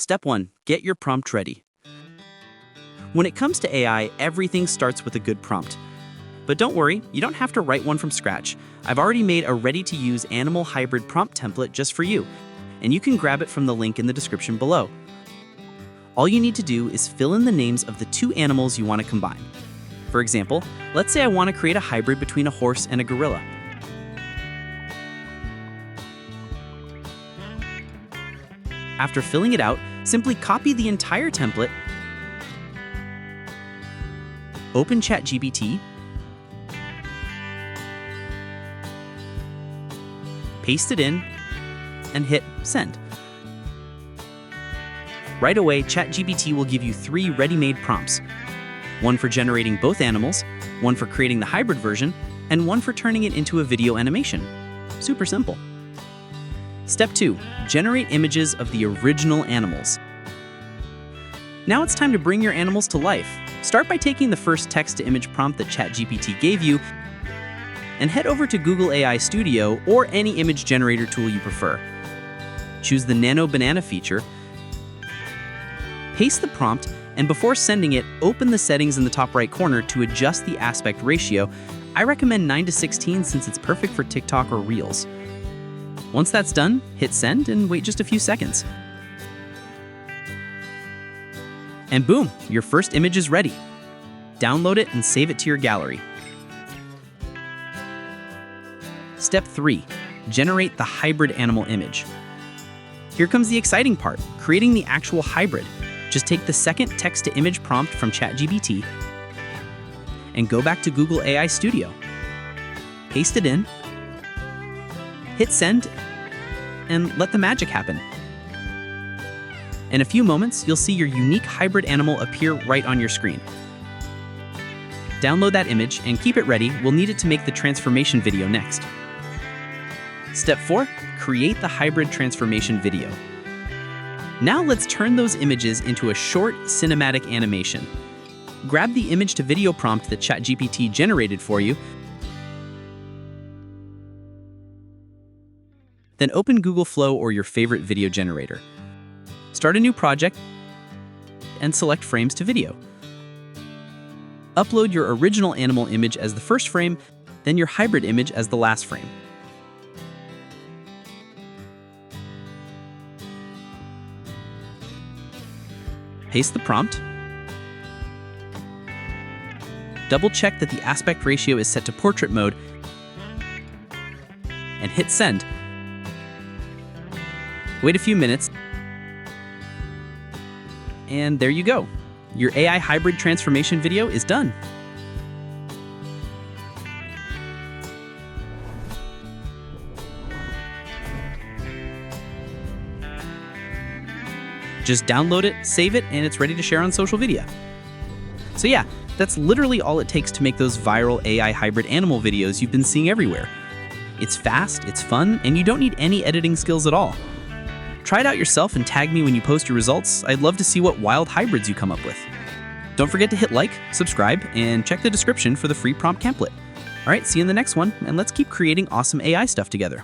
Step 1. Get your prompt ready. When it comes to AI, everything starts with a good prompt. But don't worry, you don't have to write one from scratch. I've already made a ready-to-use animal hybrid prompt template just for you, and you can grab it from the link in the description below. All you need to do is fill in the names of the two animals you want to combine. For example, let's say I want to create a hybrid between a horse and a gorilla. After filling it out, simply copy the entire template, open ChatGPT, paste it in, and hit send. Right away, ChatGPT will give you 3 ready-made prompts. One for generating both animals, one for creating the hybrid version, and one for turning it into a video animation. Super simple. Step 2. Generate images of the original animals. Now it's time to bring your animals to life. Start by taking the first text-to-image prompt that ChatGPT gave you and head over to Google AI Studio or any image generator tool you prefer. Choose the Nano Banana feature, paste the prompt, and before sending it, open the settings in the top right corner to adjust the aspect ratio. I recommend 9:16 since it's perfect for TikTok or Reels. Once that's done, hit send and wait just a few seconds. And boom, your first image is ready. Download it and save it to your gallery. Step 3. Generate the hybrid animal image. Here comes the exciting part, creating the actual hybrid. Just take the second text-to-image prompt from ChatGPT and go back to Google AI Studio. Paste it in, hit send, and let the magic happen. In a few moments, you'll see your unique hybrid animal appear right on your screen. Download that image and keep it ready. We'll need it to make the transformation video next. Step 4. Create the hybrid transformation video. Now let's turn those images into a short cinematic animation. Grab the image to video prompt that ChatGPT generated for you, then open Google Flow or your favorite video generator. Start a new project and select frames to video. Upload your original animal image as the first frame, then your hybrid image as the last frame. Paste the prompt. Double-check that the aspect ratio is set to portrait mode and hit send. Wait a few minutes, and there you go. Your AI hybrid transformation video is done. Just download it, save it, and it's ready to share on social media. So yeah, that's literally all it takes to make those viral AI hybrid animal videos you've been seeing everywhere. It's fast, it's fun, and you don't need any editing skills at all. Try it out yourself and tag me when you post your results. I'd love to see what wild hybrids you come up with. Don't forget to hit like, subscribe, and check the description for the free prompt template. All right, see you in the next one, and let's keep creating awesome AI stuff together.